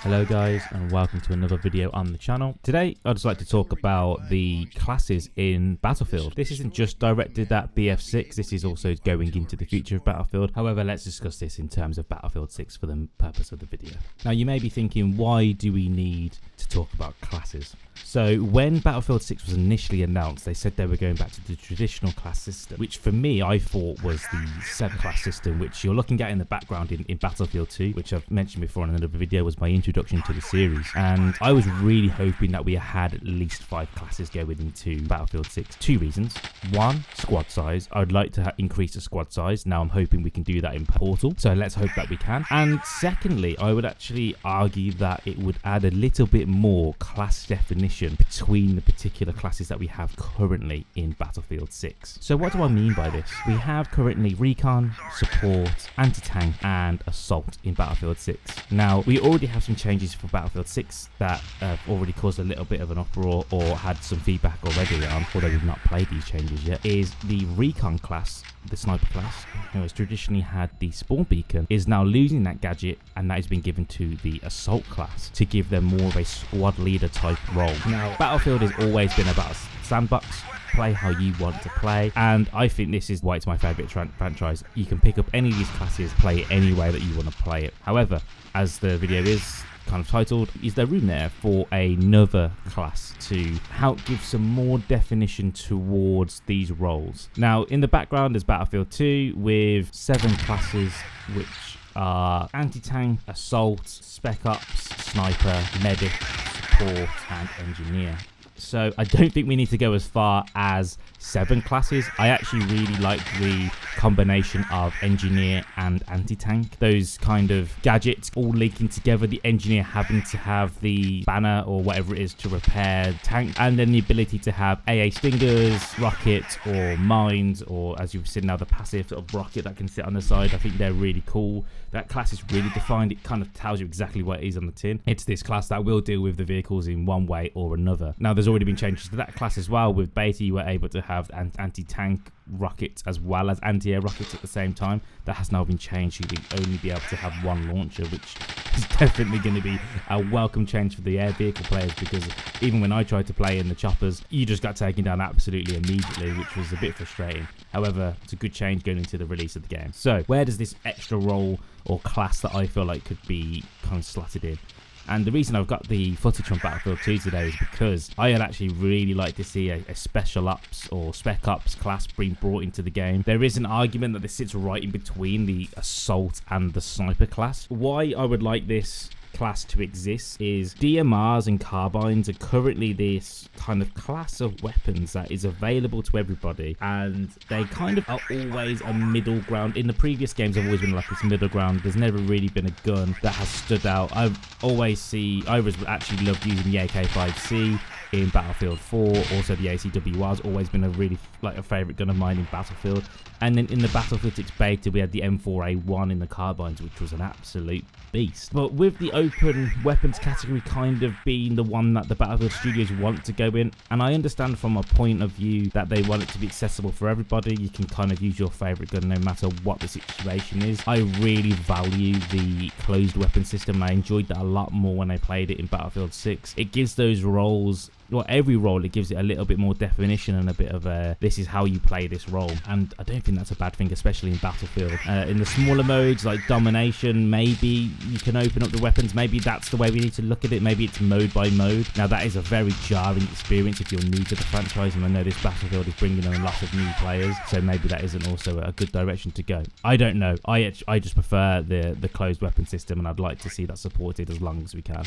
Hello guys, and welcome to another video on the channel. Today I'd just like to talk about the classes in Battlefield. This isn't just directed at BF6, this is also going into the future of Battlefield. However, let's discuss this in terms of Battlefield 6 for the purpose of the video. Now you may be thinking, why do we need to talk about classes? So when Battlefield 6 was initially announced, they said they were going back to the traditional class system, which for me I thought was the 7-class system, which you're looking at in the background in Battlefield 2, which I've mentioned before in another video, was my introduction to the series. And I was really hoping that we had at least 5 classes going into Battlefield 6. 2 reasons. One, squad size. I would like to increase the squad size. Now I'm hoping we can do that in Portal, so let's hope that we can. And secondly, I would actually argue that it would add a little bit more class definition between the particular classes that we have currently in Battlefield 6. So what do I mean by this? We have currently Recon, Support, Anti-Tank and Assault in Battlefield 6. Now we already have some changes for Battlefield 6 that have already caused a little bit of an uproar or had some feedback already on, although we've not played these changes yet. Is the Recon class, the sniper class, who has traditionally had the spawn beacon, is now losing that gadget, and that has been given to the Assault class to give them more of a squad leader type role. Now, Battlefield has always been about sandbox, play how you want to play, and I think this is why it's my favourite franchise. You can pick up any of these classes, play it any way that you want to play it. However, as the video is kind of titled, is there room there for another class to help give some more definition towards these roles? Now, in the background is Battlefield 2 with 7 classes, which are Anti-Tank, Assault, Spec Ops, Sniper, Medic, Support and Engineer. So I don't think we need to go as far as 7 classes. I actually really like the combination of Engineer and Anti-Tank. Those kind of gadgets all linking together, the Engineer having to have the banner or whatever it is to repair tank, and then the ability to have AA Stingers, rocket or mines, or as you've seen now, the passive sort of rocket that can sit on the side. I think they're really cool. That class is really defined. It kind of tells you exactly what it is on the tin. It's this class that will deal with the vehicles in one way or another. Now there's already been changes to that class as well. With Beta you were able to have anti-tank rockets as well as anti-air rockets at the same time. That has now been changed. You will only be able to have one launcher, which is definitely going to be a welcome change for the air vehicle players, because even when I tried to play in the choppers, you just got taken down absolutely immediately, which was a bit frustrating. However, it's a good change going into the release of the game. So where does this extra role or class that I feel like could be kind of slotted in? And the reason I've got the footage from Battlefield 2 today is because I would actually really like to see a Special Ops or Spec Ops class being brought into the game. There is an argument that this sits right in between the Assault and the Sniper class. Why I would like this class to exist is DMRs and carbines are currently this kind of class of weapons that is available to everybody, and they kind of are always a middle ground. In the previous games I've always been like this middle ground. There's never really been a gun that has stood out. I always actually loved using the AK-5C in Battlefield 4. Also the ACWR has always been a really a favourite gun of mine in Battlefield. And then in the Battlefield 6 beta we had the M4A1 in the carbines, which was an absolute beast. But with the open weapons category kind of being the one that the Battlefield studios want to go in, and I understand from a point of view that they want it to be accessible for everybody, you can kind of use your favourite gun no matter what the situation is. I really value the closed weapon system, and I enjoyed that a lot more when I played it in Battlefield 6. It gives those roles, well, every role, it gives it a little bit more definition and a bit of a, this is how you play this role. And I don't think that's a bad thing, especially in Battlefield. In the smaller modes like Domination, maybe you can open up the weapons. Maybe that's the way we need to look at it. Maybe it's mode by mode. Now that is a very jarring experience if you're new to the franchise, and I know this Battlefield is bringing in a lot of new players, so maybe that isn't also a good direction to go. I don't know. I just prefer the closed weapon system, and I'd like to see that supported as long as we can.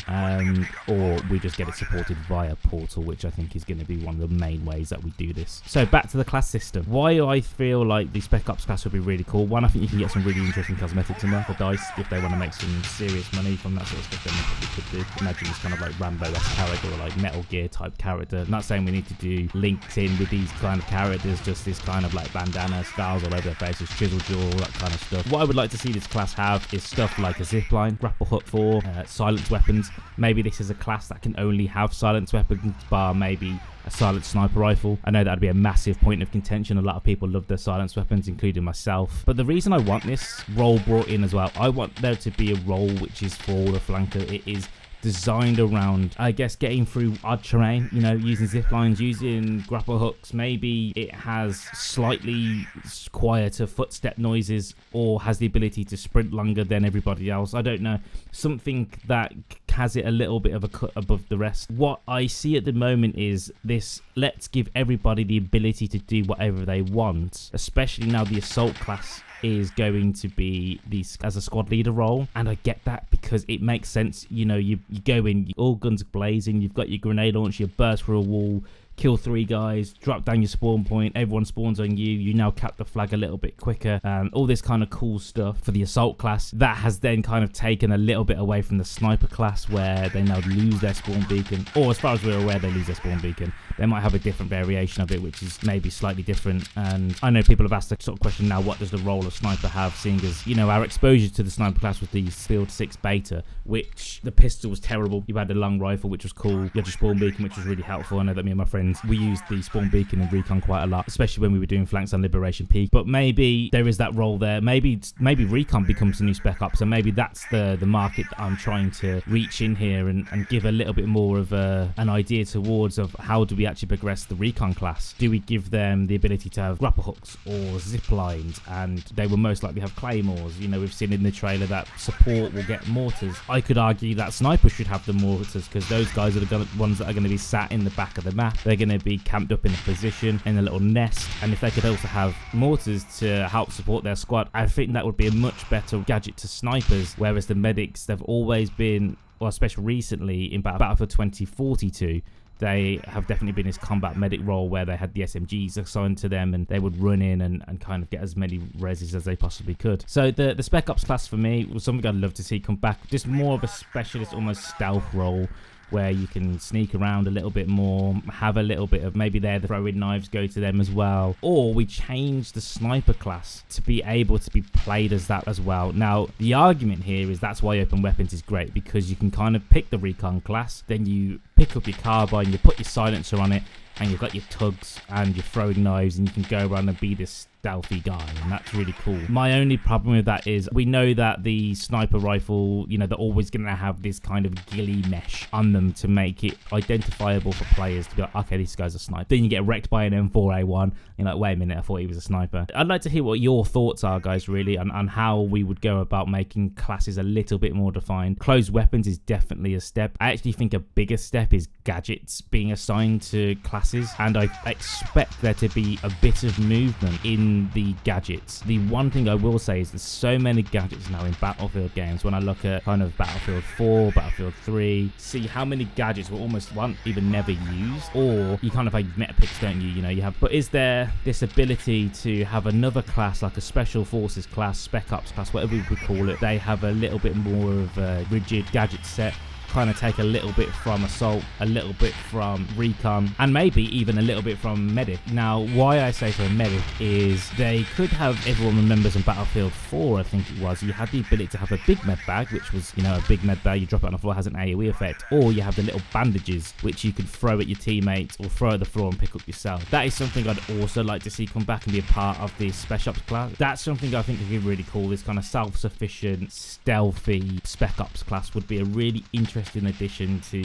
Or we just get it supported via Portal, which I think is going to be one of the main ways that we do this. So back to the class system. Why I feel like the Spec Ops class would be really cool. One, I think you can get some really interesting cosmetics in there for DICE if they want to make some serious money from that sort of stuff. Then they probably could do. Imagine this kind of like Rambo-esque character or like Metal Gear type character. I'm not saying we need to do links in with these kind of characters, just this kind of like bandana, scars all over their faces, chisel jaw, all that kind of stuff. What I would like to see this class have is stuff like a zipline, grapple hook 4, silence weapons. Maybe this is a class that can only have silence weapons, bar maybe a silent sniper rifle. I know that'd be a massive point of contention. A lot of people love their silence weapons, including myself. But the reason I want this role brought in as well, I want there to be a role which is for the flanker. It is designed around, I guess, getting through odd terrain, you know, using zip lines, using grapple hooks. Maybe it has slightly quieter footstep noises, or has the ability to sprint longer than everybody else. I don't know. Something that has it a little bit of a cut above the rest. What I see at the moment is this: let's give everybody the ability to do whatever they want, especially now the assault class is going to be as a squad leader role. And I get that because it makes sense. You know, you go in, all guns blazing, you've got your grenade launcher, you burst through a wall, kill 3 guys, drop down your spawn point, everyone spawns on you, you now cap the flag a little bit quicker, all this kind of cool stuff for the assault class. That has then kind of taken a little bit away from the sniper class, where they now lose their spawn beacon, or as far as we're aware, they lose their spawn beacon. They might have a different variation of it, which is maybe slightly different. And I know people have asked the sort of question now, what does the role of sniper have, seeing as, you know, our exposure to the sniper class was the Field 6 beta, which the pistol was terrible. You had the long rifle, which was cool. You had your spawn beacon, which was really helpful. I know that me and my friends, we used the spawn beacon in Recon quite a lot, especially when we were doing flanks on Liberation Peak. But maybe there is that role there. Maybe Recon becomes the new Spec Ops, and maybe that's the market that I'm trying to reach in here and give a little bit more of an idea towards of how do we actually progress the Recon class. Do we give them the ability to have grapple hooks or zip lines, and they will most likely have claymores? You know, we've seen in the trailer that support will get mortars. I could argue that snipers should have the mortars, because those guys are the ones that are going to be sat in the back of the map. They're going to be camped up in a position in a little nest, and if they could also have mortars to help support their squad, I think that would be a much better gadget to snipers. Whereas the medics, they've always been, well, especially recently in Battlefield 2042, they have definitely been this combat medic role where they had the SMGs assigned to them, and they would run in and kind of get as many reses as they possibly could. So the Spec Ops class for me was something I'd love to see come back. Just more of a specialist, almost stealth role, where you can sneak around a little bit more, have a little bit of, maybe the throwing knives go to them as well. Or we change the sniper class to be able to be played as that as well. Now, the argument here is that's why open weapons is great, because you can kind of pick the Recon class, then you pick up your carbine, you put your silencer on it, and you've got your tugs and your throwing knives, and you can go around and be this stealthy guy, and that's really cool. My only problem with that is we know that the sniper rifle, you know, they're always going to have this kind of ghillie mesh on them to make it identifiable for players to be like, okay, this guy's a sniper. Then you get wrecked by an M4A1, you're like, wait a minute, I thought he was a sniper. I'd like to hear what your thoughts are, guys, really, on how we would go about making classes a little bit more defined. Closed weapons is definitely a step. I actually think a bigger step is gadgets being assigned to classes, and I expect there to be a bit of movement in the gadgets. The one thing I will say is there's so many gadgets now in Battlefield games. When I look at kind of Battlefield 4, Battlefield 3, see how many gadgets were almost even never used, or you kind of have meta picks, don't you? You know, you have, but is there this ability to have another class, like a Special Forces class, Spec Ops class, whatever we would call it? They have a little bit more of a rigid gadget set, kind of take a little bit from assault, a little bit from recon, and maybe even a little bit from medic. Now, why I say for a medic is they could have, everyone remembers in Battlefield 4, I think it was, you had the ability to have a big med bag, which was, you know, a big med bag, you drop it on the floor, has an AoE effect, or you have the little bandages, which you could throw at your teammates or throw at the floor and pick up yourself. That is something I'd also like to see come back and be a part of the Spec Ops class. That's something I think would be really cool. This kind of self-sufficient, stealthy Spec Ops class would be a really interesting addition to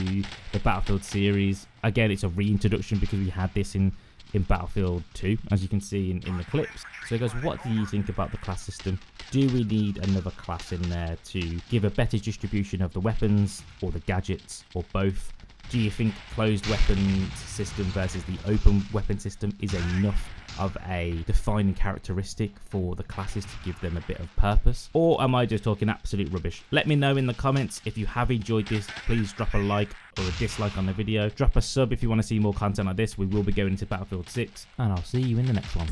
the Battlefield series. Again, it's a reintroduction because we had this in Battlefield 2, as you can see in the clips. So guys, what do you think about the class system? Do we need another class in there to give a better distribution of the weapons, or the gadgets, or both? Do you think closed weapon system versus the open weapon system is enough of a defining characteristic for the classes to give them a bit of purpose? Or am I just talking absolute rubbish? Let me know in the comments. If you have enjoyed this, please drop a like or a dislike on the video. Drop a sub if you want to see more content like this. We will be going into Battlefield 6, and I'll see you in the next one.